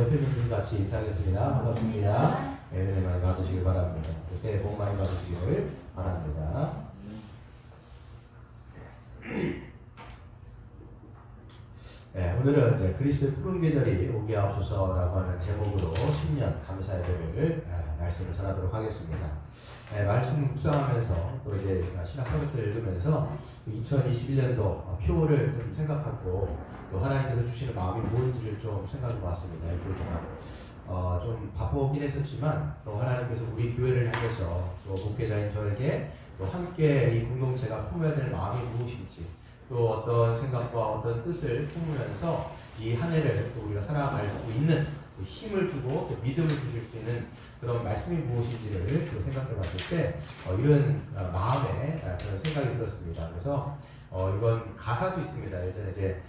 옆에 분들 같이 인사하겠습니다. 반갑습니다. 은혜 많이 받으시길 바랍니다. 새해 복 많이 받으시길 바랍니다. 네, 오늘은 이제 그리스도의 푸른 계절이 오게 하옵소서라고 하는 제목으로 신년 감사 예배를 말씀을 전하도록 하겠습니다. 네, 말씀 묵상하면서 또 이제 신학 서적들을 읽으면서 2021년도 표를 좀 생각하고 또 하나님께서 주시는 마음이 무엇인지를 좀 생각해 봤습니다. 일주일 동안 좀 바쁘긴 했었지만 또 하나님께서 우리 교회를 향해서 또 목회자인 저에게 또 함께 이 공동체가 품어야 될 마음이 무엇인지 또 어떤 생각과 어떤 뜻을 품으면서 이 한 해를 또 우리가 살아갈 수 있는 힘을 주고 또 믿음을 주실 수 있는 그런 말씀이 무엇인지를 또 생각해 봤을 때 이런 마음에 그런 생각이 들었습니다. 그래서 이건 가사도 있습니다. 예전에 이제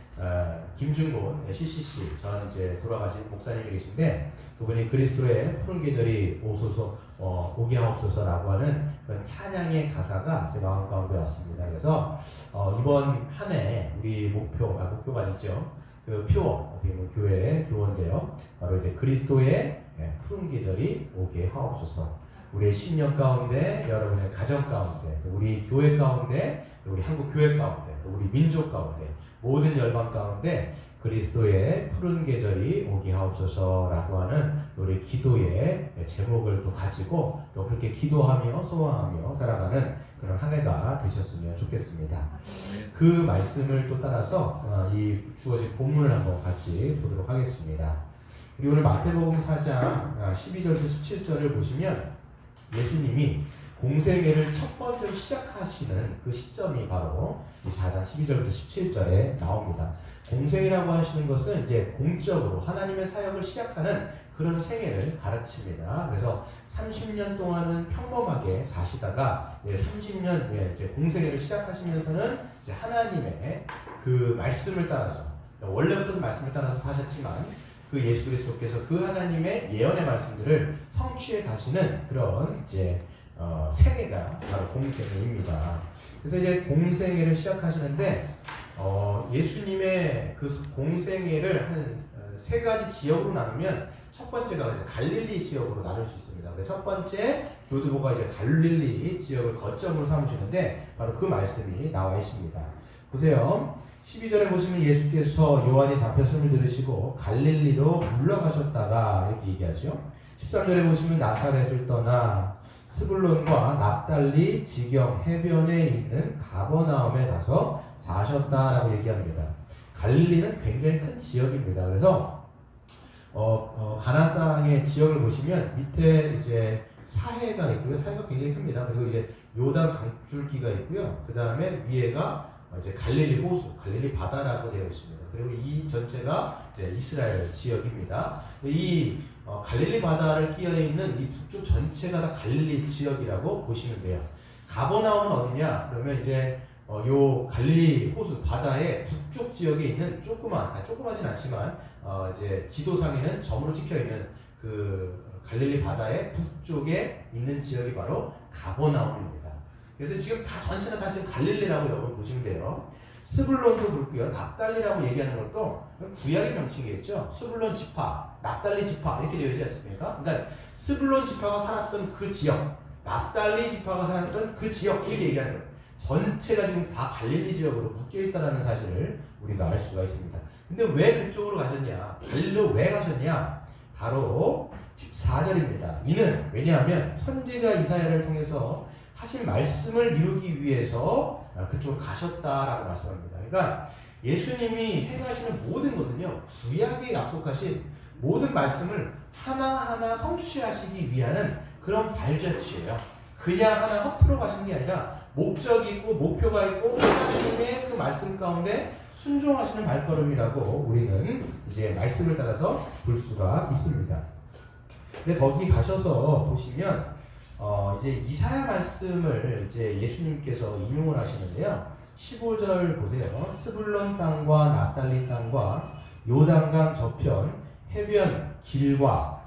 김준곤 CCC 전 이제 돌아가신 목사님이 계신데 그분이 그리스도의 푸른 계절이 오게 하옵소서라고 하는 그런 찬양의 가사가 제 마음 가운데 왔습니다. 그래서 이번 한 해 우리 목표가 아니죠. 그 표 어떻게 보면 교회의 교원제요. 바로 이제 그리스도의 푸른 계절이 오게 하옵소서. 우리의 신년 가운데, 여러분의 가정 가운데, 또 우리 교회 가운데, 또 우리 한국 교회 가운데, 또 우리 민족 가운데, 모든 열방 가운데 그리스도의 푸른 계절이 오게 하옵소서라고 하는 우리 기도의 제목을 또 가지고 또 그렇게 기도하며 소망하며 살아가는 그런 한 해가 되셨으면 좋겠습니다. 그 말씀을 또 따라서 이 주어진 본문을 한번 같이 보도록 하겠습니다. 그리고 오늘 마태복음 4장 12절부터 17절을 보시면 예수님이 공생애를 첫 번째로 시작하시는 그 시점이 바로 이 4장 12절부터 17절에 나옵니다. 공생이라고 하시는 것은 이제 공적으로 하나님의 사역을 시작하는 그런 생애를 가르칩니다. 그래서 30년 동안은 평범하게 사시다가 30년 이제 공생애를 시작하시면서는 이제 하나님의 그 말씀을 따라서 원래부터 말씀을 따라서 사셨지만 그 예수 그리스도께서 그 하나님의 예언의 말씀들을 성취해 가시는 그런 이제 생애가 바로 공생애입니다. 그래서 이제 공생애를 시작하시는데 예수님의 그 공생애를 한 세 가지 지역으로 나누면 첫 번째가 이제 갈릴리 지역으로 나눌 수 있습니다. 첫 번째 교두보가 이제 갈릴리 지역을 거점으로 삼으시는데 바로 그 말씀이 나와 있습니다. 보세요. 12절에 보시면 예수께서 요한이 잡혔음을 들으시고 갈릴리로 물러가셨다가 이렇게 얘기하죠. 13절에 보시면 나사렛을 떠나 스불론과 납달리 지경 해변에 있는 가버나움에 가서 사셨다라고 얘기합니다. 갈릴리는 굉장히 큰 지역입니다. 그래서 가나안 땅의 지역을 보시면 밑에 이제 사해가 있고요. 사해가 굉장히 큽니다. 그리고 이제 요단 강줄기가 있고요. 그 다음에 위에가 이제 갈릴리 호수, 갈릴리 바다라고 되어 있습니다. 그리고 이 전체가 이제 이스라엘 지역입니다. 이 갈릴리 바다를 끼어 있는 이 북쪽 전체가 다 갈릴리 지역이라고 보시면 돼요. 가버나움은 어디냐? 그러면 이제 요 갈릴리 호수 바다의 북쪽 지역에 있는 조그마진 않지만 이제 지도상에는 점으로 찍혀 있는 그 갈릴리 바다의 북쪽에 있는 지역이 바로 가버나움입니다. 그래서 지금 전체는 다 지금 갈릴리라고 여러분 보시면 돼요. 스불론도 그렇고요. 납달리라고 얘기하는 것도 구약의 명칭이겠죠. 스불론 지파, 납달리 지파 이렇게 되어 있지 않습니까? 그러니까 스불론 지파가 살았던 그 지역, 납달리 지파가 살았던 그 지역 이렇게 얘기하는 거예요. 전체가 지금 다 갈릴리 지역으로 묶여있다는 사실을 우리가 알 수가 있습니다. 근데 왜 그쪽으로 가셨냐? 갈릴리로 왜 가셨냐? 바로 14절입니다. 이는 왜냐하면 선지자 이사야를 통해서 하신 말씀을 이루기 위해서 그쪽으로 가셨다라고 말씀합니다. 그러니까 예수님이 행하시는 모든 것은요, 구약에 약속하신 모든 말씀을 하나하나 성취하시기 위한 그런 발자취예요. 그냥 하나 허투루 가신 게 아니라 목적이 있고 목표가 있고 하나님의 그 말씀 가운데 순종하시는 발걸음이라고 우리는 이제 말씀을 따라서 볼 수가 있습니다. 근데 거기 가셔서 보시면 이제 이사야 말씀을 이제 예수님께서 인용을 하시는데요. 15절 보세요. 스불론 땅과 납달리 땅과 요단강 저편 해변 길과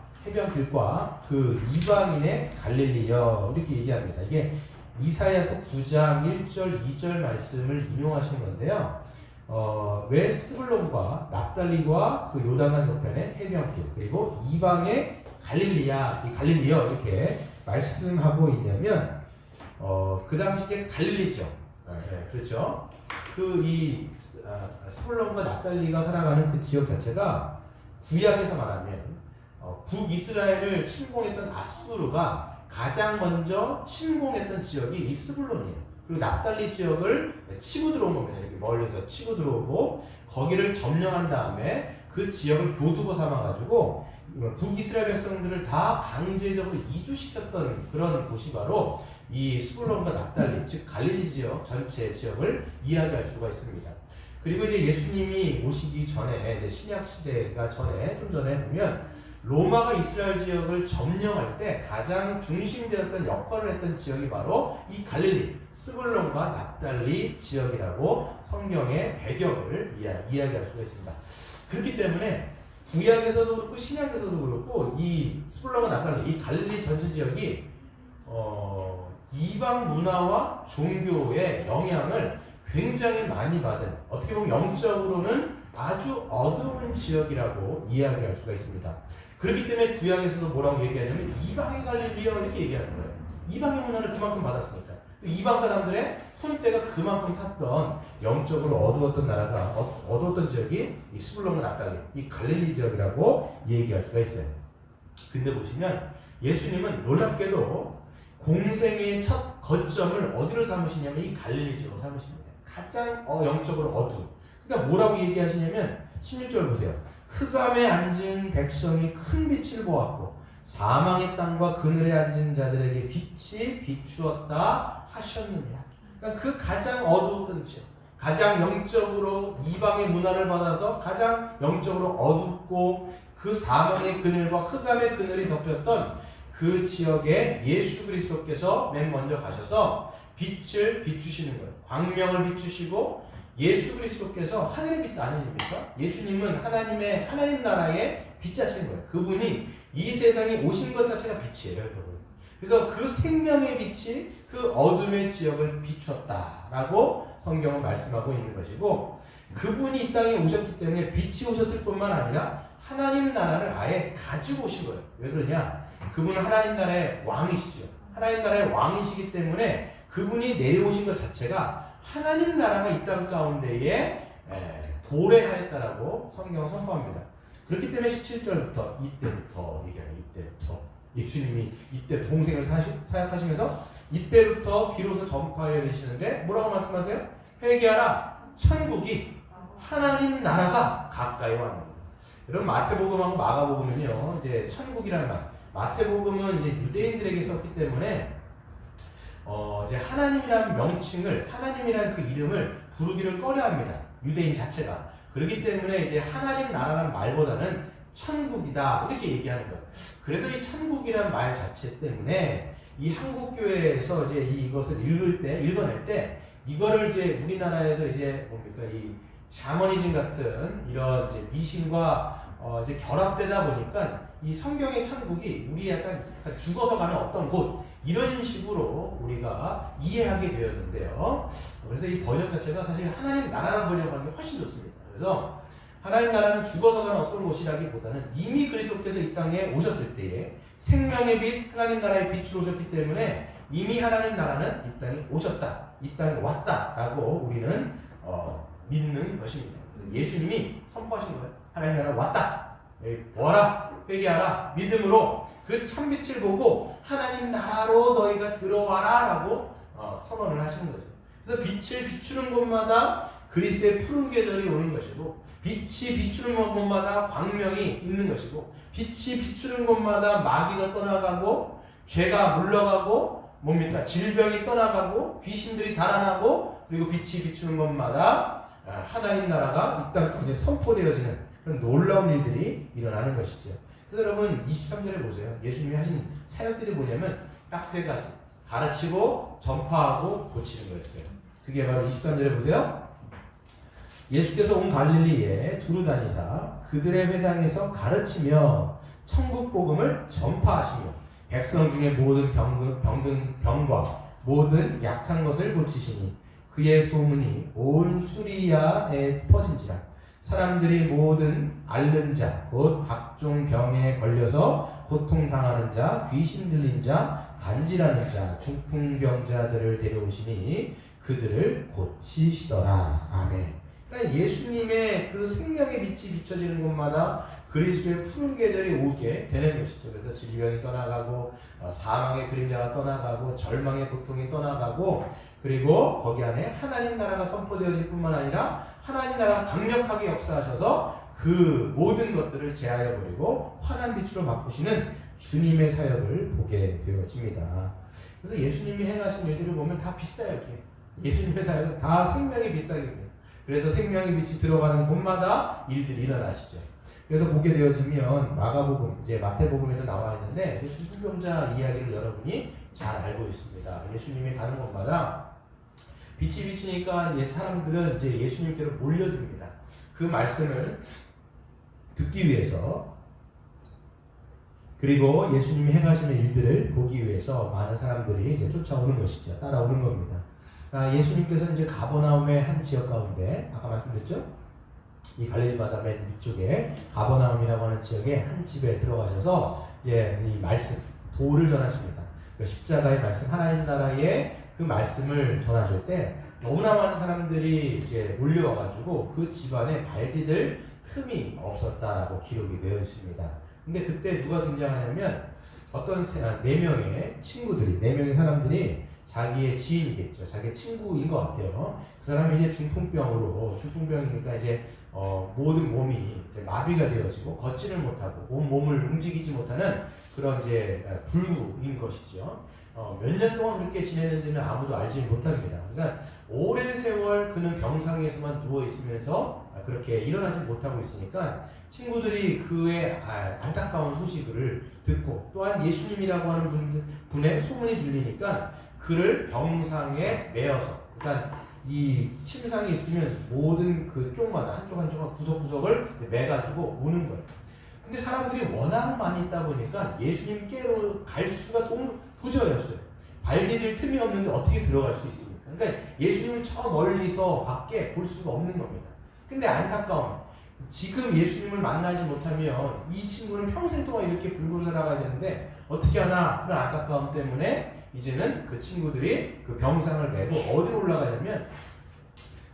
그 이방인의 갈릴리여 이렇게 얘기합니다. 이게 이사야서 9장 1절 2절 말씀을 인용하신 건데요. 왜 스불론과 납달리와 그 요단강 저편의 해변길 그리고 이방의 갈릴리야, 이 갈릴리여 이렇게 말씀하고 있냐면 그 당시 이제 갈릴리 지역, 그렇죠? 이 스불론과 납달리가 살아가는 그 지역 자체가 구약에서 말하면 북이스라엘을 침공했던 아수르가 가장 먼저 침공했던 지역이 이 스불론이에요. 그리고 납달리 지역을 치고 들어온 겁니다. 이렇게 멀리서 치고 들어오고 거기를 점령한 다음에 그 지역을 교두보 삼아가지고 북이스라엘 백성들을 다 강제적으로 이주시켰던 그런 곳이 바로 이 스불론과 납달리, 즉 갈릴리 지역 전체 지역을 이야기할 수가 있습니다. 그리고 이제 예수님이 오시기 전에 이제 신약 시대가 전에 좀 전에 보면 로마가 이스라엘 지역을 점령할 때 가장 중심되었던 역할을 했던 지역이 바로 이 갈릴리, 스불론과 납달리 지역이라고 성경의 배경을 이야기할 수가 있습니다. 그렇기 때문에 구약에서도 그렇고 신약에서도 그렇고 이 스불론과 납달리, 이 갈릴리 전체 지역이 이방 문화와 종교의 영향을 굉장히 많이 받은, 어떻게 보면 영적으로는 아주 어두운 지역이라고 이야기할 수가 있습니다. 그렇기 때문에 구약에서도 뭐라고 얘기하냐면 이방의 갈릴리여 이렇게 얘기하는 거예요. 이방의 문화를 그만큼 받았으니까. 이방 사람들의 손때가 그만큼 탔던 영적으로 어두웠던 나라가 어두웠던 지역이 이 스불론과 납달리, 이 갈릴리 지역이라고 얘기할 수가 있어요. 근데 보시면 예수님은 놀랍게도 공생의 첫 거점을 어디로 삼으시냐면 이 갈릴리 지역으로 삼으십니다. 가장 영적으로 어두운. 그러니까 뭐라고 얘기하시냐면 16절 보세요. 흑암에 앉은 백성이 큰 빛을 보았고 사망의 땅과 그늘에 앉은 자들에게 빛이 비추었다 하셨느니라. 그러니까 그 가장 어두웠던 지역, 가장 영적으로 이방의 문화를 받아서 가장 영적으로 어둡고 그 사망의 그늘과 흑암의 그늘이 덮였던 그 지역에 예수 그리스도께서 맨 먼저 가셔서 빛을 비추시는 거예요. 광명을 비추시고 예수 그리스도께서 하늘의 빛 아닙니까? 예수님은 하나님 나라의 빛 자체인 거예요. 그분이 이 세상에 오신 것 자체가 빛이에요, 여러분. 그래서 그 생명의 빛이 그 어둠의 지역을 비췄다라고 성경은 말씀하고 있는 것이고, 그분이 이 땅에 오셨기 때문에 빛이 오셨을 뿐만 아니라 하나님 나라를 아예 가지고 오신 거예요. 왜 그러냐? 그분은 하나님 나라의 왕이시죠. 하나님 나라의 왕이시기 때문에 그분이 내려오신 것 자체가 하나님 나라가 이 땅 가운데에 도래하였다라고 성경은 선포합니다. 그렇기 때문에 17절부터 이때부터 얘기하는 이때부터 예수님이 이때 동생을 사역하시면서 이때부터 비로소 전파해 계시는데 뭐라고 말씀하세요? 회개하라, 천국이 하나님 나라가 가까이 왔습니다. 여러분 마태복음하고 마가복음은요 이제 천국이라는 말, 마태복음은 이제 유대인들에게 썼기 때문에 이제 하나님이라는 명칭을, 하나님이라는 그 이름을 부르기를 꺼려합니다. 유대인 자체가. 그렇기 때문에 이제 하나님 나라라는 말보다는 천국이다 이렇게 얘기하는 거예요. 그래서 이 천국이라는 말 자체 때문에 이 한국 교회에서 이제 이것을 읽어낼 때 이거를 이제 우리나라에서 이제 뭡니까 이 샤머니즘 같은 이런 이제 미신과 이제 결합되다 보니까 이 성경의 천국이 우리 약간 죽어서 가는 어떤 곳 이런 식으로 우리가 이해하게 되었는데요. 그래서 이 번역 자체가 사실 하나님 나라라는 번역하는 게 훨씬 좋습니다. 그래서 하나님 나라는 죽어서 가는 어떤 곳이라기보다는 이미 그리스도께서 이 땅에 오셨을 때에 생명의 빛, 하나님 나라의 빛으로 오셨기 때문에 이미 하나님 나라는 이 땅에 오셨다, 이 땅에 왔다라고 우리는 믿는 것입니다. 예수님이 선포하신 거예요. 하나님 나라 왔다. 보아라, 회개하라, 믿음으로 그 참빛을 보고 하나님 나라로 너희가 들어와라 라고 선언을 하시는 거죠. 그래서 빛을 비추는 곳마다 그리스도의 푸른 계절이 오는 것이고, 빛이 비추는 곳마다 광명이 있는 것이고, 빛이 비추는 곳마다 마귀가 떠나가고 죄가 물러가고 뭡니까? 질병이 떠나가고 귀신들이 달아나고, 그리고 빛이 비추는 곳마다 하나님 나라가 이 땅 가운데 선포되어지는 그런 놀라운 일들이 일어나는 것이죠. 그래서 여러분 23절에 보세요. 예수님이 하신 사역들이 뭐냐면 딱 세 가지. 가르치고 전파하고 고치는 거였어요. 그게 바로 23절에 보세요. 예수께서 온 갈릴리에 두루 다니사 그들의 회당에서 가르치며 천국 복음을 전파하시며 백성 중에 모든 병과 모든 약한 것을 고치시니 그의 소문이 온 수리아에 퍼진지라. 사람들이 모든 앓는 자, 곧 각종 병에 걸려서 고통당하는 자, 귀신 들린 자, 간질하는 자, 중풍병자들을 데려오시니 그들을 고치시더라. 아멘. 그러니까 예수님의 그 생명의 빛이 비춰지는 곳마다 그리스도의 푸른 계절이 오게 되는 것이죠. 그래서 질병이 떠나가고 사망의 그림자가 떠나가고 절망의 고통이 떠나가고, 그리고 거기 안에 하나님 나라가 선포되어질 뿐만 아니라 하나님 나라가 강력하게 역사하셔서 그 모든 것들을 제하여 버리고 환한 빛으로 바꾸시는 주님의 사역을 보게 되어집니다. 그래서 예수님이 행하신 일들을 보면 다 비싸요. 예수님의 사역은 다 생명의 빛사역입니다. 그래서 생명의 빛이 들어가는 곳마다 일들이 일어나시죠. 그래서 보게 되어지면 마가복음, 이제 마태복음에도 나와 있는데 중풍병자 이야기를 여러분이 잘 알고 있습니다. 예수님이 가는 곳마다 빛이 비치니까 사람들은 이제 예수님께로 몰려듭니다. 그 말씀을 듣기 위해서, 그리고 예수님이 행하시는 일들을 보기 위해서 많은 사람들이 이제 쫓아오는 것이죠. 따라오는 겁니다. 예수님께서 이제 가버나움의 한 지역 가운데, 아까 말씀드렸죠? 이 갈릴리 바다 맨 위쪽에 가버나움이라고 하는 지역에 한 집에 들어가셔서 이제 이 말씀, 도를 전하십니다. 그 십자가의 말씀, 하나님 나라의 그 말씀을 전하실 때 너무나 많은 사람들이 이제 몰려와가지고 그 집안에 발디딜 틈이 없었다라고 기록이 되어 있습니다. 근데 그때 누가 등장하냐면 어떤 네 명의 친구들이, 네 명의 사람들이 자기의 지인이겠죠. 자기의 친구인 것 같아요. 그 사람이 이제 중풍병이니까 이제 모든 몸이 이제 마비가 되어지고 걷지를 못하고 온 몸을 움직이지 못하는 그런 이제 불구인 것이죠. 몇 년 동안 그렇게 지냈는지는 아무도 알지 못합니다. 그러니까 오랜 세월 그는 병상에서만 누워 있으면서 그렇게 일어나지 못하고 있으니까 친구들이 그의 안타까운 소식을 듣고, 또한 예수님이라고 하는 분의 소문이 들리니까 그를 병상에 메어서, 그러니까 이 침상이 있으면 모든 그 쪽마다 한쪽 구석구석을 매가지고 오는 거예요. 근데 사람들이 워낙 많이 있다 보니까 예수님께로 갈 수가 도저였어요. 발디딜 틈이 없는데 어떻게 들어갈 수 있습니까? 그러니까 예수님을 저 멀리서 밖에 볼 수가 없는 겁니다. 근데 안타까운, 지금 예수님을 만나지 못하면 이 친구는 평생 동안 이렇게 불구로 살아가야 되는데 어떻게 하나, 그런 안타까움 때문에 이제는 그 친구들이 그 병상을 메고 어디로 올라가냐면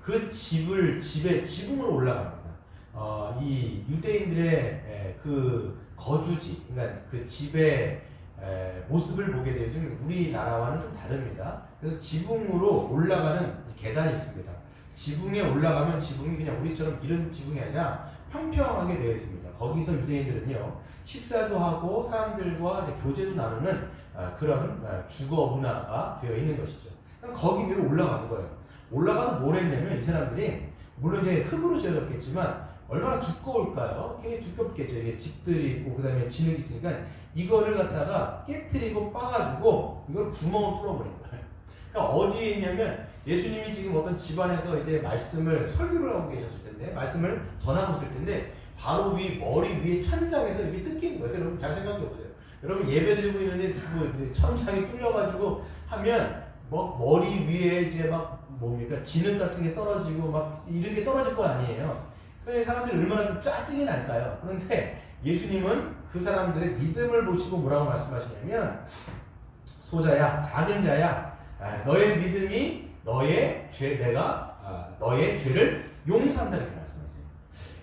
그 집의 지붕으로 올라갑니다. 이 유대인들의 그 거주지, 그러니까 그 집의 모습을 보게 되면 우리나라와는 좀 다릅니다. 그래서 지붕으로 올라가는 계단이 있습니다. 지붕에 올라가면 지붕이 그냥 우리처럼 이런 지붕이 아니라 평평하게 되어 있습니다. 거기서 유대인들은요, 식사도 하고 사람들과 이제 교제도 나누는 그런 주거 문화가 되어 있는 것이죠. 거기 위로 올라가는 거예요. 올라가서 뭘 했냐면 이 사람들이, 물론 이제 흙으로 지어졌겠지만 얼마나 두꺼울까요? 굉장히 두껍겠죠. 이게 집들이 있고 그 다음에 진흙이 있으니까 이거를 갖다가 깨트리고 빠가지고 이걸 구멍을 뚫어버린 거예요. 그러니까 어디에 있냐면 예수님이 지금 어떤 집안에서 이제 말씀을 설교를 하고 계셨을 텐데, 말씀을 전하고 있을 텐데 바로 머리 위에 천장에서 이렇게 뜯긴 거예요. 여러분 잘 생각해 보세요. 여러분 예배 드리고 있는데 천장이 뚫려가지고 하면 뭐 머리 위에 이제 막 뭡니까 진흙 같은 게 떨어지고 막 이런 게 떨어질 거 아니에요. 그래서 사람들이 얼마나 좀 짜증이 날까요? 그런데 예수님은 그 사람들의 믿음을 보시고 뭐라고 말씀하시냐면, 소자야, 작은 자야, 너의 믿음이 너의 죄를 용서한다, 이렇게 말씀하세요.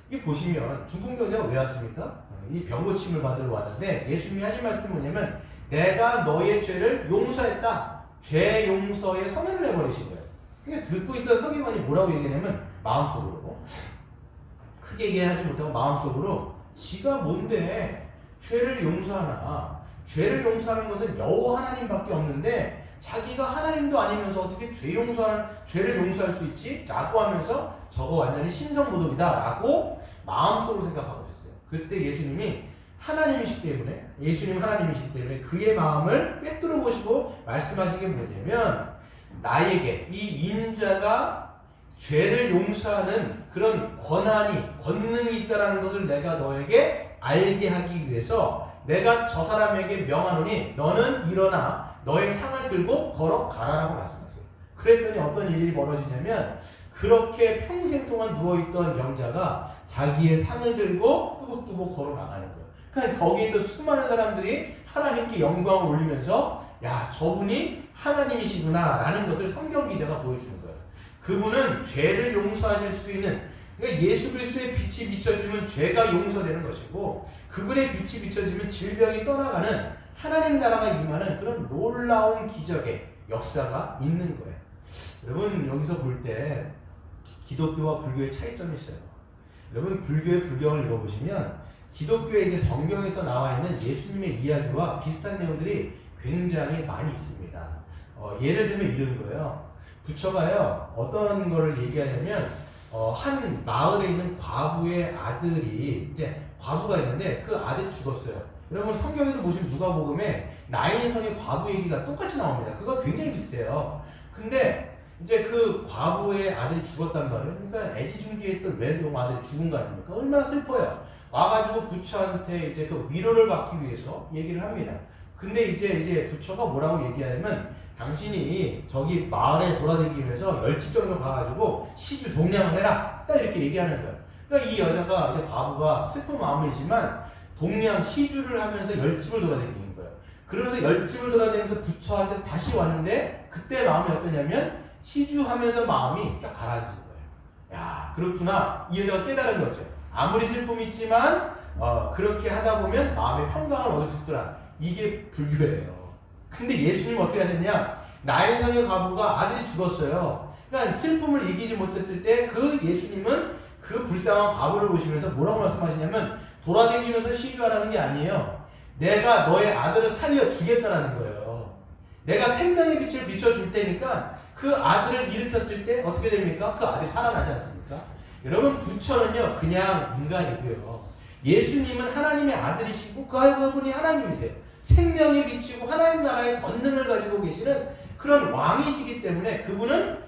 이게 보시면 중풍병자가 왜 왔습니까? 이 병고침을 받으러 왔는데 예수님이 하신 말씀이 뭐냐면, 내가 너의 죄를 용서했다. 죄 용서의 선언을 해버리신 거예요. 그러니까 듣고 있던 서기관이 뭐라고 얘기하냐면, 마음속으로 크게 얘기하지 못하고 마음속으로 지가 뭔데 죄를 용서하나, 죄를 용서하는 것은 여호와 하나님밖에 없는데 자기가 하나님도 아니면서 어떻게 죄를 용서할 수 있지? 라고 하면서 저거 완전히 신성모독이다 라고 마음속으로 생각하고 있었어요. 그때 예수님이 하나님이시기 때문에 그의 마음을 꿰뚫어 보시고 말씀하신 게 뭐냐면, 나에게 이 인자가 죄를 용서하는 그런 권능이 있다는 것을 내가 너에게 알게 하기 위해서 내가 저 사람에게 명하노니 너는 일어나 너의 상을 들고 걸어가라라고 말씀하셨어요. 그랬더니 어떤 일이 벌어지냐면 그렇게 평생 동안 누워있던 영자가 자기의 상을 들고 뚜벅뚜벅 걸어 나가는 거예요. 그러니까 거기에 있던 수많은 사람들이 하나님께 영광을 올리면서 야, 저분이 하나님이시구나 라는 것을 성경 기자가 보여주는 거예요. 그분은 죄를 용서하실 수 있는, 그러니까 예수 그리스도의 빛이 비춰지면 죄가 용서되는 것이고 그분의 빛이 비춰지면 질병이 떠나가는 하나님 나라가 임하는 그런 놀라운 기적의 역사가 있는 거예요. 여러분, 여기서 볼 때 기독교와 불교의 차이점이 있어요. 여러분, 불교의 불경을 읽어보시면 기독교의 이제 성경에서 나와 있는 예수님의 이야기와 비슷한 내용들이 굉장히 많이 있습니다. 예를 들면 이런 거예요. 부처가요, 어떤 거를 얘기하냐면 한 마을에 있는 과부의 아들이, 이제 과부가 있는데 그 아들이 죽었어요. 여러분, 성경에도 보시면 누가복음에 나인성의 과부 얘기가 똑같이 나옵니다. 그거 굉장히 비슷해요. 근데 이제 그 과부의 아들이 죽었단 말이에요. 그러니까 애지중지했던 외동 아들이 죽은 거 아닙니까? 얼마나 슬퍼요. 와가지고 부처한테 이제 그 위로를 받기 위해서 얘기를 합니다. 근데 이제 부처가 뭐라고 얘기하냐면 당신이 저기 마을에 돌아다니면서 10집 정도 가가지고 시주 동량을 해라. 딱 이렇게 얘기하는 거예요. 그러니까 이 여자가 이제 과부가 슬픈 마음이지만 동량 시주를 하면서 10집을 돌아다니는 거예요. 그러면서 10집을 돌아다니면서 부처한테 다시 왔는데 그때 마음이 어떠냐면 시주하면서 마음이 쫙 가라앉은 거예요. 야, 그렇구나. 이 여자가 깨달은 거죠. 아무리 슬픔이 있지만 그렇게 하다 보면 마음의 평강을 얻을 수 있더라. 이게 불교예요. 근데 예수님 어떻게 하셨냐? 나인성의 과부가 아들이 죽었어요. 그러니까 슬픔을 이기지 못했을 때 그 예수님은 그 불쌍한 과부를 보시면서 뭐라고 말씀하시냐면 돌아다니면서 시주하라는 게 아니에요. 내가 너의 아들을 살려주겠다라는 거예요. 내가 생명의 빛을 비춰줄 테니까 그 아들을 일으켰을 때 어떻게 됩니까? 그 아들이 살아나지 않습니까? 여러분, 부처는요 그냥 인간이고요. 예수님은 하나님의 아들이시고 그분이 하나님이세요. 생명의 빛이고 하나님 나라의 권능을 가지고 계시는 그런 왕이시기 때문에 그분은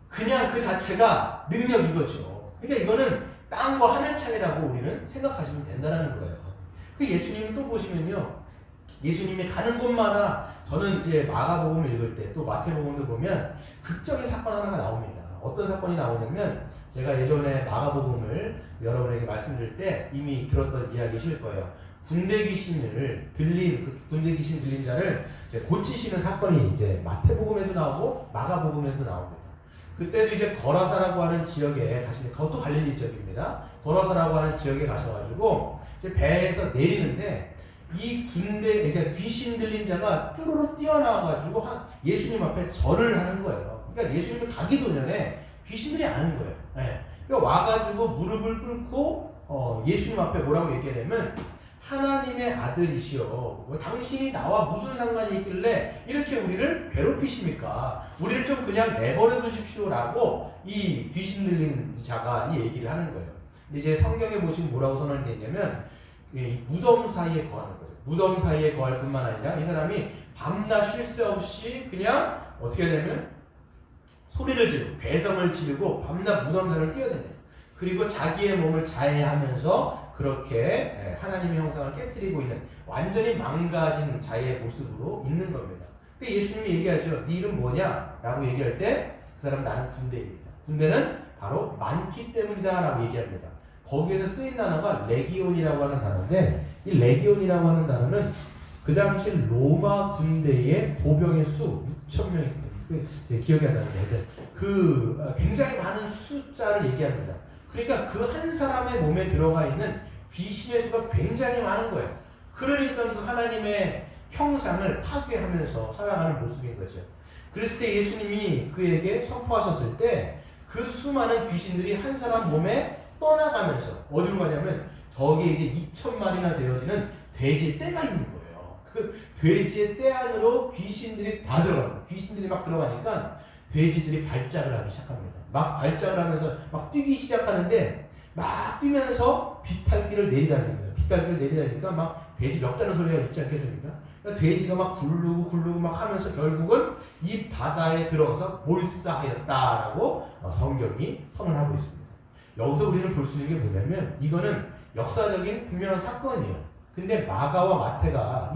그냥 그 자체가 능력인 거죠. 그러니까 이거는 땅과 하늘 차이라고 우리는 생각하시면 된다는 거예요. 그 예수님은 또 보시면요, 예수님이 가는 곳마다 저는 이제 마가복음을 읽을 때 또 마태복음도 보면 극적인 사건 하나가 나옵니다. 어떤 사건이 나오냐면 제가 예전에 마가복음을 여러분에게 말씀드릴 때 이미 들었던 이야기실 거예요. 군대 귀신을 들린 그 군대 귀신 들린 자를 이제 고치시는 사건이 이제 마태복음에도 나오고 마가복음에도 나옵니다. 그때도 이제 거라사라고 하는 지역에 가시는, 그것도 갈릴리 지역입니다. 거라사라고 하는 지역에 가셔가지고 이제 배에서 내리는데 이 군대, 그러니까 귀신 들린 자가 쭈루루 뛰어나와가지고 예수님 앞에 절을 하는 거예요. 그러니까 예수님이 가기도 전에 귀신들이 아는 거예요. 네. 그러니까 와가지고 무릎을 꿇고 예수님 앞에 뭐라고 얘기하냐면 하나님의 아들이시여, 당신이 나와 무슨 상관이 있길래 이렇게 우리를 괴롭히십니까? 우리를 좀 그냥 내버려 두십시오라고 이 귀신 들린 자가 이 얘기를 하는 거예요. 근데 이제 성경에 보시면 뭐라고 선언되어 있냐면 이 무덤 사이에 거하는 거죠. 무덤 사이에 거할 뿐만 아니라 이 사람이 밤낮 쉴 새 없이 그냥 어떻게 하냐면 소리를 지르고 괴성을 지르고 밤낮 무덤 사이를 뛰어다녀요. 그리고 자기의 몸을 자해하면서 그렇게 하나님의 형상을 깨트리고 있는 완전히 망가진 자의 모습으로 있는 겁니다. 근데 예수님이 얘기하죠. 네 이름 뭐냐? 라고 얘기할 때 그 사람은 나는 군대입니다. 군대는 바로 많기 때문이다 라고 얘기합니다. 거기에서 쓰인 단어가 레기온이라고 하는 단어인데 이 레기온이라고 하는 단어는 그 당시 로마 군대의 보병의 수 6,000명이 기억이 안 나는데 그 굉장히 많은 숫자를 얘기합니다. 그러니까 그 한 사람의 몸에 들어가 있는 귀신의 수가 굉장히 많은 거예요. 그러니까 그 하나님의 형상을 파괴하면서 살아가는 모습인 거죠. 그랬을 때 예수님이 그에게 선포하셨을 때 그 수많은 귀신들이 한 사람 몸에 떠나가면서 어디로 가냐면 저기에 이제 2,000마리나 되어지는 돼지의 떼가 있는 거예요. 그 돼지의 떼 안으로 귀신들이 다 들어가는 거예요. 귀신들이 막 들어가니까 돼지들이 발작을 하기 시작합니다. 막 발작을 하면서 막 뛰기 시작하는데 막 뛰면서 비탈길을 내리다닙니다. 비탈길을 내리다니까 막 돼지 멱다는 소리가 있지 않겠습니까? 그러니까 돼지가 막 굴르고 막 하면서 결국은 이 바다에 들어가서 몰사하였다라고 성경이 선언하고 있습니다. 여기서 우리는 볼 수 있는 게 뭐냐면 이거는 역사적인 분명한 사건이에요. 근데 마가와 마태가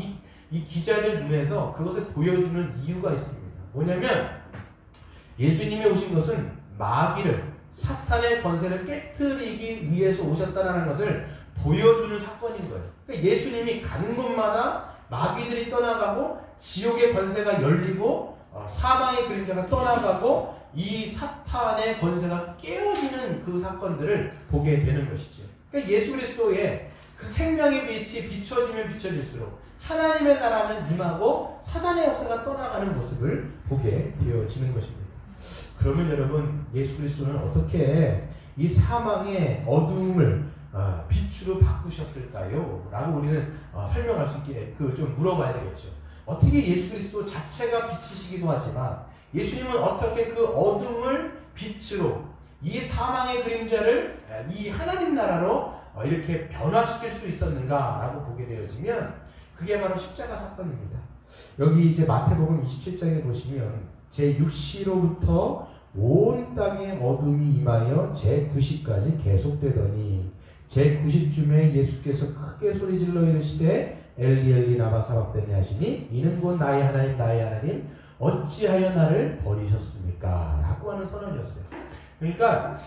이 기자들 눈에서 그것을 보여주는 이유가 있습니다. 뭐냐면 예수님이 오신 것은 마귀를, 사탄의 권세를 깨트리기 위해서 오셨다는 것을 보여주는 사건인 거예요. 그러니까 예수님이 가는 곳마다 마귀들이 떠나가고 지옥의 권세가 열리고 사망의 그림자가 떠나가고 이 사탄의 권세가 깨어지는 그 사건들을 보게 되는 것이죠. 그러니까 예수 그리스도의 그 생명의 빛이 비춰지면 비춰질수록 하나님의 나라는 임하고 사단의 역사가 떠나가는 모습을 보게 되어지는 것입니다. 그러면 여러분, 예수 그리스도는 어떻게 이 사망의 어두움을 빛으로 바꾸셨을까요? 라고 우리는 설명할 수 있게 좀 물어봐야 되겠죠. 어떻게 예수 그리스도 자체가 빛이시기도 하지만 예수님은 어떻게 그 어둠을 빛으로, 이 사망의 그림자를 이 하나님 나라로 이렇게 변화시킬 수 있었는가라고 보게 되어지면 그게 바로 십자가 사건입니다. 여기 이제 마태복음 27장에 보시면 제6시로부터 온 땅에 어둠이 임하여 제9시까지 계속되더니 제9시쯤에 예수께서 크게 소리질러 이르시되 엘리 엘리 라마 사박다니 하시니 이는 곧 나의 하나님 나의 하나님 어찌하여 나를 버리셨습니까? 라고 하는 선언이었어요. 그러니까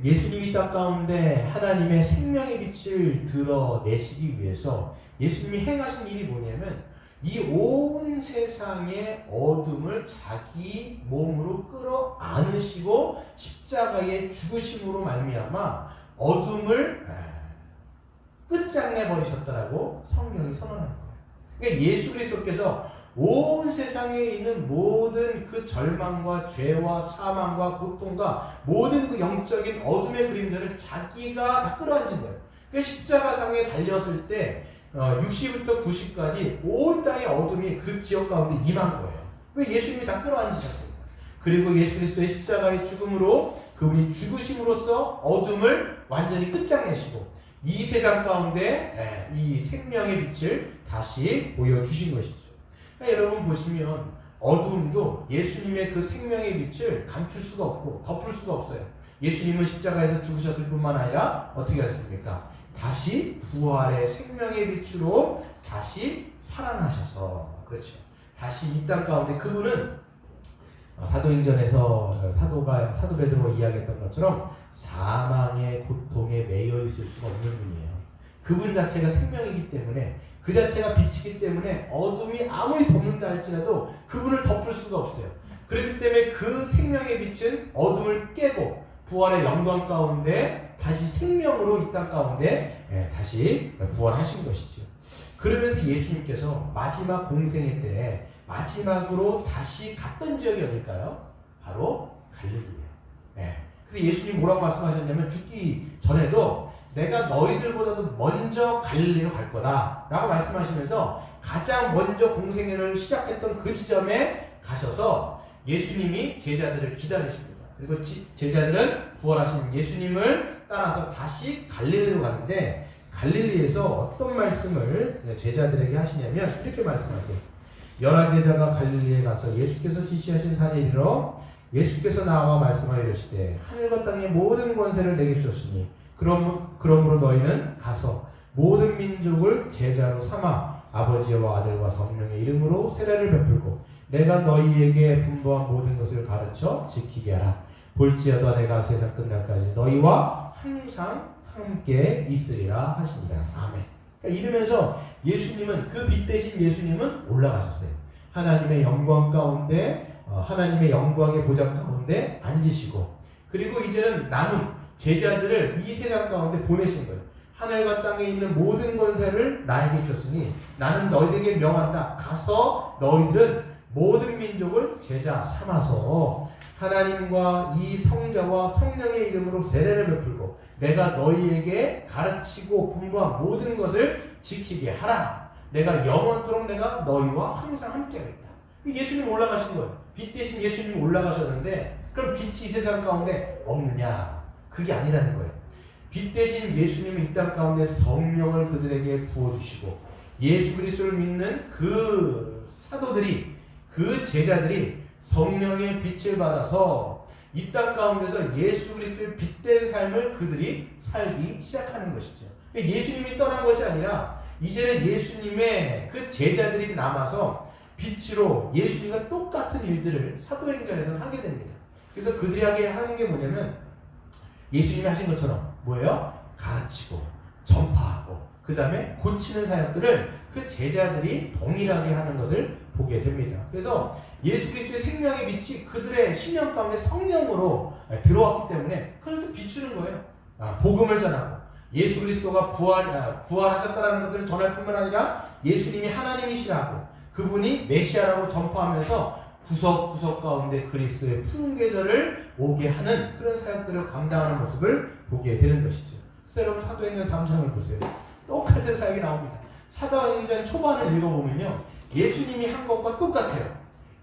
예수님이 땅 가운데 하나님의 생명의 빛을 드러내시기 위해서 예수님이 행하신 일이 뭐냐면 이 온 세상의 어둠을 자기 몸으로 끌어안으시고 십자가의 죽으심으로 말미암아 어둠을 끝장내 버리셨다라고 성경이 선언하는 거예요. 그러니까 예수 그리스도께서 온 세상에 있는 모든 그 절망과 죄와 사망과 고통과 모든 그 영적인 어둠의 그림자를 자기가 다 끌어안은 거예요. 그러니까 십자가상에 달렸을 때 6시부터 9시까지 온 땅의 어둠이 그 지역 가운데 임한 거예요. 왜? 예수님이 다 끌어안으셨습니다. 그리고 예수 그리스도의 십자가의 죽음으로 그분이 죽으심으로써 어둠을 완전히 끝장내시고 이 세상 가운데 이 생명의 빛을 다시 보여주신 것이죠. 그러니까 여러분 보시면 어두움도 예수님의 그 생명의 빛을 감출 수가 없고 덮을 수가 없어요. 예수님은 십자가에서 죽으셨을 뿐만 아니라 어떻게 하셨습니까? 다시 부활의 생명의 빛으로 다시 살아나셔서, 그렇죠. 다시 이 땅 가운데 그분은 사도행전에서 사도 베드로가 이야기했던 것처럼 사망의 고통에 매여 있을 수가 없는 분이에요. 그분 자체가 생명이기 때문에, 그 자체가 빛이기 때문에 어둠이 아무리 덮는다 할지라도 그분을 덮을 수가 없어요. 그렇기 때문에 그 생명의 빛은 어둠을 깨고 부활의 영광 가운데 다시 생명으로 이 땅 가운데 다시 부활하신 것이죠. 그러면서 예수님께서 마지막 공생애 때 마지막으로 다시 갔던 지역이 어딜까요? 바로 갈릴리예요. 그래서 예수님 뭐라고 말씀하셨냐면 죽기 전에도 내가 너희들보다도 먼저 갈릴리로 갈 거다 라고 말씀하시면서 가장 먼저 공생애를 시작했던 그 지점에 가셔서 예수님이 제자들을 기다리십니다. 그리고 제자들은 부활하신 예수님을 따라서 다시 갈릴리로 가는데, 갈릴리에서 어떤 말씀을 제자들에게 하시냐면 이렇게 말씀하세요. 11제자가 갈릴리에 가서 예수께서 지시하신 산에 이르러 예수께서 나와 말씀하여 이르시되 하늘과 땅의 모든 권세를 내게 주셨으니 그러므로 너희는 가서 모든 민족을 제자로 삼아 아버지와 아들과 성령의 이름으로 세례를 베풀고 내가 너희에게 분부한 모든 것을 가르쳐 지키게 하라. 볼지어다 내가 세상 끝날까지 너희와 항상 함께 있으리라 하시니라. 아멘. 그러니까 이러면서 예수님은, 그 빛 대신 예수님은 올라가셨어요. 하나님의 영광 가운데, 하나님의 영광의 보좌 가운데 앉으시고, 그리고 이제는 남은 제자들을 이 세상 가운데 보내신 거예요. 하늘과 땅에 있는 모든 권세를 나에게 주셨으니 나는 너희에게 명한다. 가서 너희들은 모든 민족을 제자 삼아서 하나님과 이 성자와 성령의 이름으로 세례를 베풀고 내가 너희에게 가르치고 분부한 모든 것을 지키게 하라. 내가 영원토록 내가 너희와 항상 함께 하겠다. 예수님 올라가신 거예요. 빛 대신 예수님이 올라가셨는데 그럼 빛이 이 세상 가운데 없느냐? 그게 아니라는 거예요. 빛 대신 예수님이 이 땅 가운데 성령을 그들에게 부어주시고 예수 그리스도를 믿는 그 사도들이, 그 제자들이 성령의 빛을 받아서 이 땅 가운데서 예수 그리스도의 빛된 삶을 그들이 살기 시작하는 것이죠. 예수님이 떠난 것이 아니라 이제는 예수님의 그 제자들이 남아서 빛으로 예수님과 똑같은 일들을 사도행전에서는 하게 됩니다. 그래서 그들이 하는 게 뭐냐면 예수님이 하신 것처럼 뭐예요? 가르치고 전파하고 그 다음에 고치는 사역들을 그 제자들이 동일하게 하는 것을 보게 됩니다. 그래서 예수 그리스도의 생명의 빛이 그들의 심령 가운데 성령으로 들어왔기 때문에 그걸 또 비추는 거예요. 복음을 전하고 예수 그리스도가 부활하셨다는 것들을 전할 뿐만 아니라 예수님이 하나님이시라고 그분이 메시아라고 전파하면서 구석구석 가운데 그리스도의 푸른 계절을 오게 하는 그런 사역들을 감당하는 모습을 보게 되는 것이죠. 그래서 여러분 사도행전 3장을 보세요. 똑같은 사역이 나옵니다. 사도행전 초반을 읽어보면요, 예수님이 한 것과 똑같아요.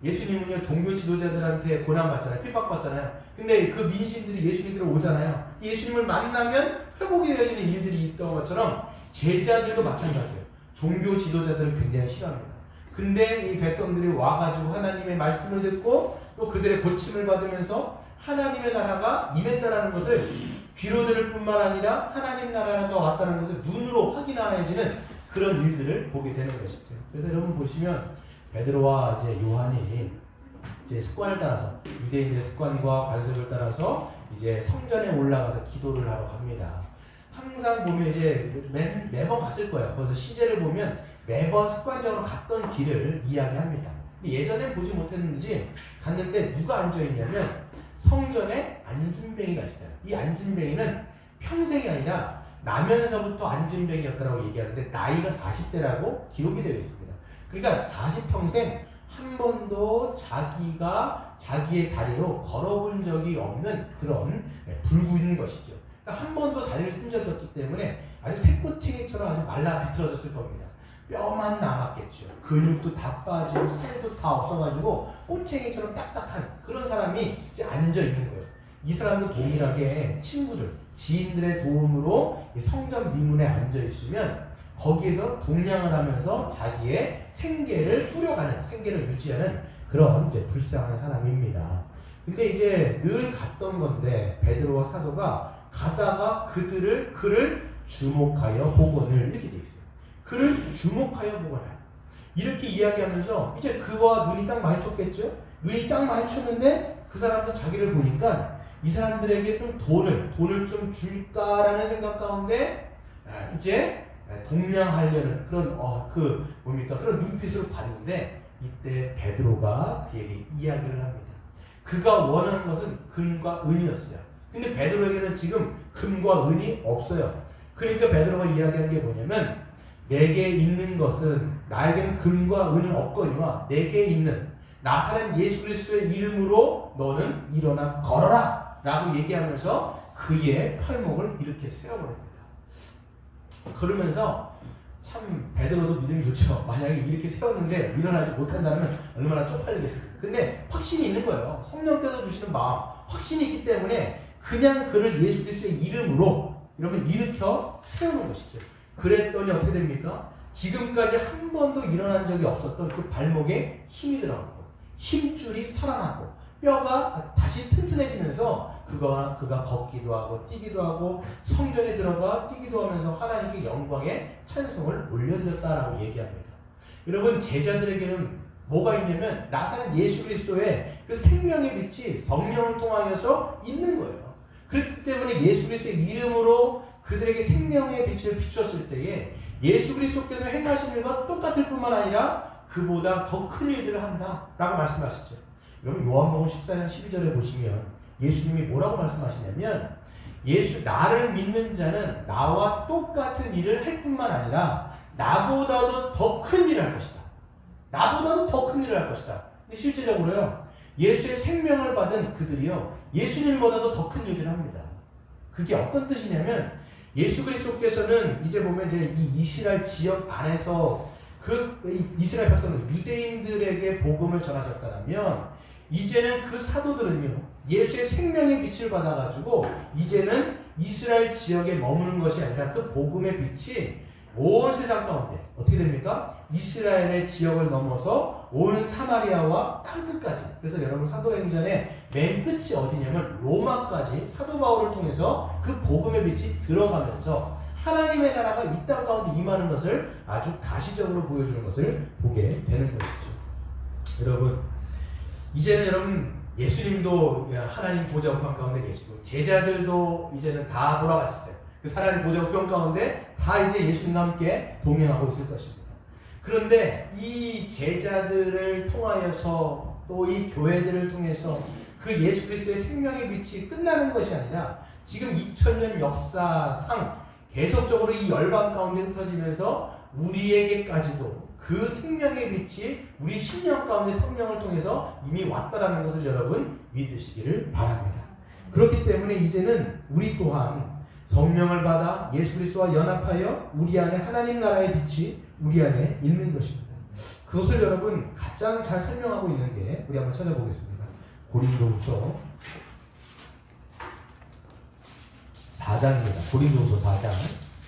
예수님은요 종교 지도자들한테 고난받잖아요. 핍박받잖아요. 근데 그 민신들이 예수님으로 오잖아요. 예수님을 만나면 회복이 되어지는 일들이 있던 것처럼 제자들도 마찬가지예요. 종교 지도자들은 굉장히 싫어합니다. 근데 이 백성들이 와가지고 하나님의 말씀을 듣고 또 그들의 고침을 받으면서 하나님의 나라가 임했다라는 것을 귀로 들을 뿐만 아니라 하나님 나라가 왔다는 것을 눈으로 확인해지는 그런 일들을 보게 되는 것이죠. 그래서 여러분 보시면 베드로와 이제 요한이 이제 습관을 따라서 유대인들의 습관과 관습을 따라서 이제 성전에 올라가서 기도를 하러 갑니다. 항상 보면 이제 매번 갔을 거예요. 그래서 시제를 보면 매번 습관적으로 갔던 길을 이야기합니다. 근데 예전에 보지 못했는지 갔는데 누가 앉아있냐면 성전에 앉은뱅이가 있어요. 이 앉은뱅이는 평생이 아니라 나면서부터 앉은뱅이였다고 얘기하는데 나이가 40세라고 기록이 되어 있습니다. 그러니까 40평생 한 번도 자기의 다리로 걸어본 적이 없는 그런 불구인 것이죠. 그러니까 한 번도 다리를 쓴 적이 없기 때문에 아주 새꼬챙이처럼 아주 말라 비틀어졌을 겁니다. 뼈만 남았겠죠. 근육도 다 빠지고 살도 다 없어가지고 꼬챙이처럼 딱딱한 그런 사람이 이제 앉아있는 거예요. 이 사람도 동일하게 친구들, 지인들의 도움으로 성전 미문에 앉아있으면 거기에서 동냥을 하면서 자기의 생계를 꾸려가는, 생계를 유지하는 그런 이제 불쌍한 사람입니다. 근데 이제 늘 갔던 건데 베드로와 사도가 가다가 그를 주목하여 복원을 이렇게 돼 있어요. 그를 주목하여 복원할. 이렇게 이야기하면서 이제 그와 눈이 딱 마주쳤겠죠? 눈이 딱 마주쳤는데 그 사람도 자기를 보니까 이 사람들에게 좀 돈을 좀 줄까라는 생각 가운데 이제 동냥하려는 그런 그런 눈빛으로 봤는데 이때 베드로가 그에게 이야기를 합니다. 그가 원하는 것은 금과 은이었어요. 근데 베드로에게는 지금 금과 은이 없어요. 그러니까 베드로가 이야기한 게 뭐냐면 내게 있는 것은 나에게는 금과 은은 없거니와 내게 있는 나사렛 예수 그리스도의 이름으로 너는 일어나 걸어라 라고 얘기하면서 그의 팔목을 이렇게 세워버립니다. 그러면서 참 베드로도 믿음이 좋죠. 만약에 이렇게 세웠는데 일어나지 못한다면 얼마나 쪽팔리겠습니까. 근데 확신이 있는 거예요. 성령께서 주시는 마음, 확신이 있기 때문에 그냥 그를 예수 그리스도의 이름으로 이러면 일으켜 세우는 것이죠. 그랬더니 어떻게 됩니까? 지금까지 한 번도 일어난 적이 없었던 그 발목에 힘이 들어가고 힘줄이 살아나고 뼈가 다시 튼튼해지면서 그가 걷기도 하고 뛰기도 하고 성전에 들어가 뛰기도 하면서 하나님께 영광의 찬송을 올려드렸다라고 얘기합니다. 여러분 제자들에게는 뭐가 있냐면 나사렛 예수 그리스도의 그 생명의 빛이 성령을 통하여서 있는 거예요. 그렇기 때문에 예수 그리스도의 이름으로 그들에게 생명의 빛을 비추었을 때에 예수 그리스도께서 행하신 일과 똑같을 뿐만 아니라 그보다 더 큰 일들을 한다라고 말씀하시죠. 여러분 요한복음 14장 12절에 보시면 예수님이 뭐라고 말씀하시냐면 나를 믿는 자는 나와 똑같은 일을 할 뿐만 아니라 나보다도 더 큰 일을 할 것이다. 나보다도 더 큰 일을 할 것이다. 근데 실제적으로요 예수의 생명을 받은 그들이요 예수님보다도 더 큰 일들을 합니다. 그게 어떤 뜻이냐면 예수 그리스도께서는 이제 보면 이제 이 이스라엘 지역 안에서 그 이스라엘 백성들 유대인들에게 복음을 전하셨다면 이제는 그 사도들은요 예수의 생명의 빛을 받아가지고 이제는 이스라엘 지역에 머무는 것이 아니라 그 복음의 빛이 온 세상 가운데 어떻게 됩니까? 이스라엘의 지역을 넘어서 온 사마리아와 땅끝까지. 그래서 여러분 사도행전의 맨 끝이 어디냐면 로마까지 사도 바울을 통해서 그 복음의 빛이 들어가면서 하나님의 나라가 이 땅 가운데 임하는 것을 아주 가시적으로 보여주는 것을 보게 되는 것이죠. 여러분, 이제는 여러분 예수님도 하나님 보좌 우편 가운데 계시고 제자들도 이제는 다 돌아가셨어요. 그 하나님 보좌 우편 가운데 다 이제 예수님과 함께 동행하고 있을 것입니다. 그런데 이 제자들을 통하여서 또 이 교회들을 통해서 그 예수 그리스도의 생명의 빛이 끝나는 것이 아니라 지금 2000년 역사상 계속적으로 이 열방 가운데 흩어지면서 우리에게까지도 그 생명의 빛이 우리 심령 가운데 성령을 통해서 이미 왔다라는 것을 여러분 믿으시기를 바랍니다. 그렇기 때문에 이제는 우리 또한 성령을 받아 예수 그리스도와 연합하여 우리 안에 하나님 나라의 빛이 우리 안에 있는 것입니다. 그것을 여러분 가장 잘 설명하고 있는 게 우리 한번 찾아보겠습니다. 고린도후서 4장입니다. 고린도후서 4장.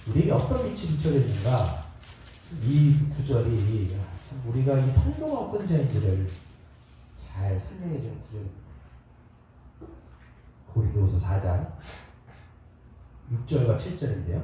우리에게 어떤 빛이 비춰져 있는가? 이 구절이 참 우리가 이 성도가 어떤 자인지를 잘 설명해 주는 구절입니다. 고린도후서 4장 6절과 7절인데요.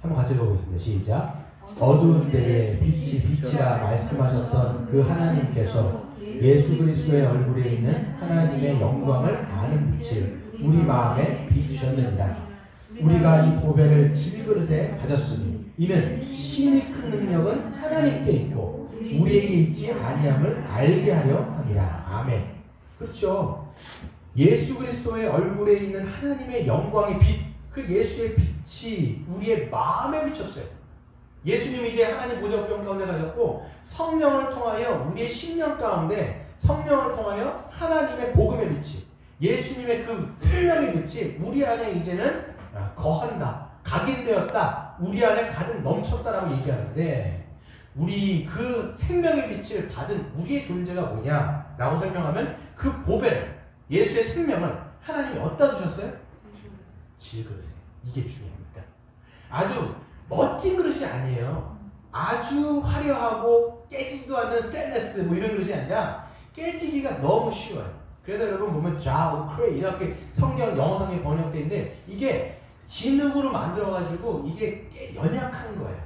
한번 같이 읽어보겠습니다. 시작. 어두운 때에 빛이 빛이라 말씀하셨던 그 하나님께서 예수 그리스도의 얼굴에 있는 하나님의 영광을 아는 빛을 우리 마음에 비추셨느니라. 우리가 이 보배를 질그릇에 가졌으니 이는 심히 큰 능력은 하나님께 있고 우리에게 있지 아니함을 알게 하려 함이라. 아멘. 그렇죠. 예수 그리스도의 얼굴에 있는 하나님의 영광의 빛, 그 예수의 빛이 우리의 마음에 비쳤어요. 예수님이 이제 하나님 보좌 우편 가운데 가셨고 성령을 통하여 우리의 심령 가운데 성령을 통하여 하나님의 복음의 빛이 예수님의 그 생명의 빛이 우리 안에 이제는 거한다, 각인되었다, 우리 안에 가득 넘쳤다라고 얘기하는데 우리 그 생명의 빛을 받은 우리의 존재가 뭐냐라고 설명하면 그 보배를 예수의 생명을 하나님이 어디다 주셨어요? 질그릇에. 이게 중요합니다. 아주 멋진 그릇이 아니에요. 아주 화려하고 깨지지도 않는 스테인레스 뭐 이런 그릇이 아니라 깨지기가 너무 쉬워요. 그래서 여러분 보면 자우 크레이 이렇게 성경 영어 성경에 번역되어 있는데 이게 진흙으로 만들어가지고 이게 연약한 거예요.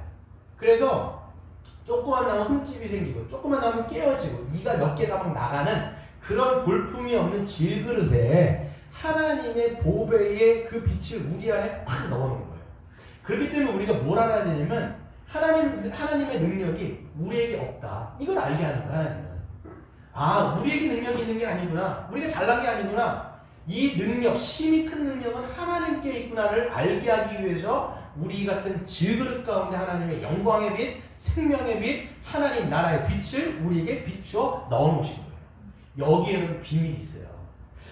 그래서 조그만 나면 흠집이 생기고 조그만 나면 깨어지고 이가 몇 개가 막 나가는 그런 볼품이 없는 질그릇에 하나님의 보배의 그 빛을 우리 안에 팍 넣어놓은 거예요. 그렇기 때문에 우리가 뭘 알아야 되냐면 하나님의 능력이 우리에게 없다. 이걸 알게 하는 거야. 하나님은. 아, 우리에게 능력이 있는 게 아니구나. 우리가 잘난 게 아니구나. 이 능력, 힘이 큰 능력은 하나님께 있구나를 알게 하기 위해서 우리 같은 질그릇 가운데 하나님의 영광의 빛, 생명의 빛, 하나님 나라의 빛을 우리에게 비추어 넣어놓으신 거예요. 여기에는 비밀이 있어요.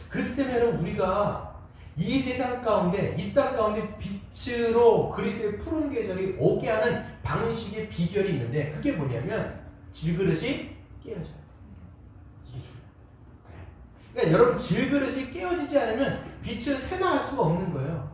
그렇기 때문에 우리가 이 세상 가운데, 이 땅 가운데 빛으로 그리스도의 푸른 계절이 오게 하는 방식의 비결이 있는데 그게 뭐냐면 질그릇이 깨어져요. 이게 중요해요. 그러니까 여러분 질그릇이 깨어지지 않으면 빛을 새나갈 수가 없는 거예요.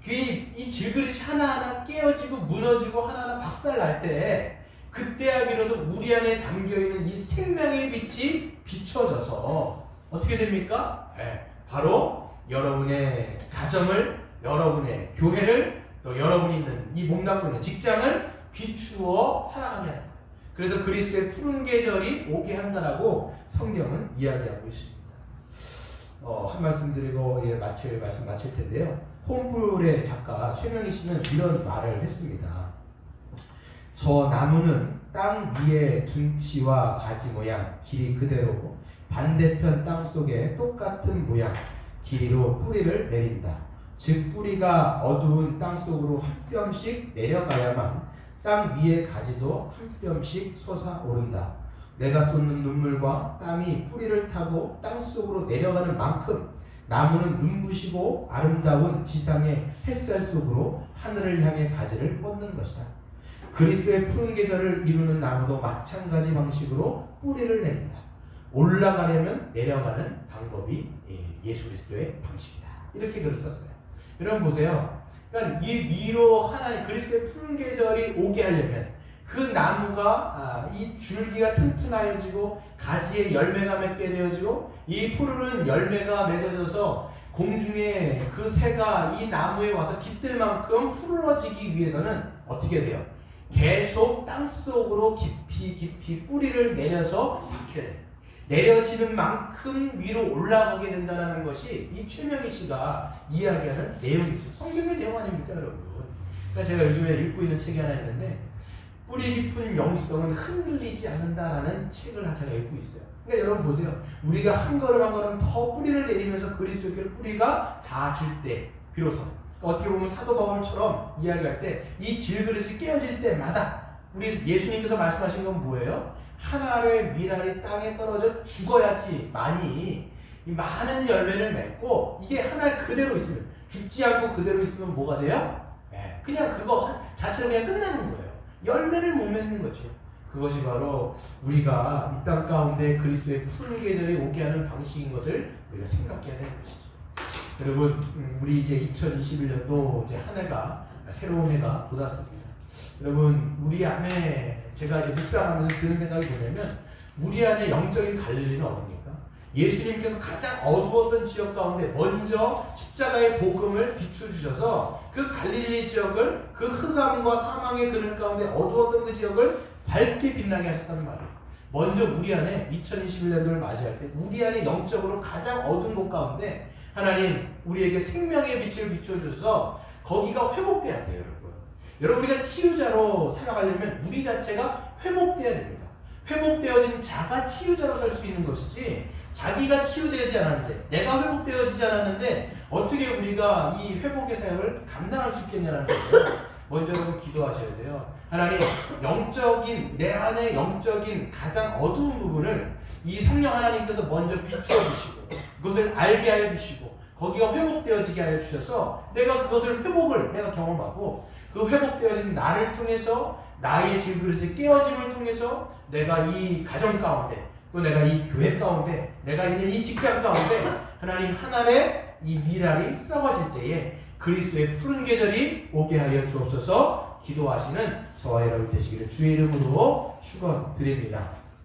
이 질그릇이 하나하나 깨어지고 무너지고 하나하나 박살날 때 그때야 비로소 우리 안에 담겨있는 이 생명의 빛이 비춰져서 어떻게 됩니까? 네, 바로 여러분의 가정을, 여러분의 교회를, 또 여러분이 있는 이 몸담고 있는 직장을 비추어 살아가게 하는 거예요. 그래서 그리스도의 푸른 계절이 오게 한다라고 성경은 이야기하고 있습니다. 한 말씀 드리고 말씀 마칠 텐데요. 홈플의 작가 최명희 씨는 이런 말을 했습니다. 저 나무는 땅 위의 둔치와 가지 모양, 길이 그대로 반대편 땅 속에 똑같은 모양, 길이로 뿌리를 내린다. 즉 뿌리가 어두운 땅 속으로 한 뼘씩 내려가야만 땅 위의 가지도 한 뼘씩 솟아오른다. 내가 쏟는 눈물과 땀이 뿌리를 타고 땅 속으로 내려가는 만큼 나무는 눈부시고 아름다운 지상의 햇살 속으로 하늘을 향해 가지를 뻗는 것이다. 그리스도의 푸른 계절을 이루는 나무도 마찬가지 방식으로 뿌리를 내린다. 올라가려면 내려가는 방법이 예수 그리스도의 방식이다. 이렇게 글을 썼어요. 여러분 보세요. 그러니까 이 위로 하나님 그리스도의 푸른 계절이 오게 하려면 그 나무가 이 줄기가 튼튼하여지고 가지에 열매가 맺게 되어지고 이 푸르른 열매가 맺어져서 공중에 그 새가 이 나무에 와서 깃들 만큼 푸르러지기 위해서는 어떻게 돼요? 계속 땅속으로 깊이 뿌리를 내려서 박혀야 돼요. 내려지는 만큼 위로 올라가게 된다는 것이 이 최명희 씨가 이야기하는 내용이죠. 성경의 내용 아닙니까, 여러분? 그러니까 제가 요즘에 읽고 있는 책이 하나 있는데 뿌리 깊은 영성은 흔들리지 않는다라는 책을 제가 읽고 있어요. 그러니까 여러분 보세요. 우리가 한 걸음 한 걸음 더 뿌리를 내리면서 그리스도의 교회 뿌리가 닿아질 때 비로소 어떻게 보면 사도 바울처럼 이야기할 때 이 질그릇이 깨어질 때마다 우리 예수님께서 말씀하신 건 뭐예요? 하나의 미랄이 땅에 떨어져 죽어야지 많이 많은 열매를 맺고 이게 하나 그대로 있으면 죽지 않고 그대로 있으면 뭐가 돼요? 그냥 그거 자체로 그냥 끝나는 거예요. 열매를 못 맺는 거죠. 그것이 바로 우리가 이 땅 가운데 그리스도의 푸른 계절이 오게 하는 방식인 것을 우리가 생각해야 되는 것이죠. 여러분, 우리 이제 2021년도 이제 한 해가 새로운 해가 돋았습니다. 여러분, 우리 안에 제가 이제 묵상하면서 드는 생각이 뭐냐면 우리 안에 영적인 갈릴리는 어딥니까? 예수님께서 가장 어두웠던 지역 가운데 먼저 십자가의 복음을 비추주셔서 그 갈릴리 지역을 그 흑암과 사망의 그늘 가운데 어두웠던 그 지역을 밝게 빛나게 하셨단 말이에요. 먼저 우리 안에 2021년도를 맞이할 때 우리 안에 영적으로 가장 어두운 곳 가운데 하나님 우리에게 생명의 빛을 비춰주셔서 거기가 회복돼야 돼요, 여러분. 여러분, 우리가 치유자로 살아가려면 우리 자체가 회복돼야 됩니다. 회복되어진 자가 치유자로 살 수 있는 것이지 자기가 치유되지 않았는데 내가 회복되어지지 않았는데 어떻게 우리가 이 회복의 사역을 감당할 수 있겠냐는 거예요. 먼저 여러분 기도하셔야 돼요. 하나님, 영적인 내 안에 영적인 가장 어두운 부분을 이 성령 하나님께서 먼저 비추어 주시고 그것을 알게 하여 주시고 거기가 회복되어지게 하여 주셔서 내가 그것을 회복을 내가 경험하고 그 회복되어진 나를 통해서 나의 질그릇의 깨어짐을 통해서 내가 이 가정 가운데 또 내가 이 교회 가운데 내가 있는 이 직장 가운데 하나님 하나의 이 미랄이 썩어질 때에 그리스도의 푸른 계절이 오게 하여 주옵소서. 기도하시는 저와 여러분 되시기를 주의 이름으로 축원드립니다.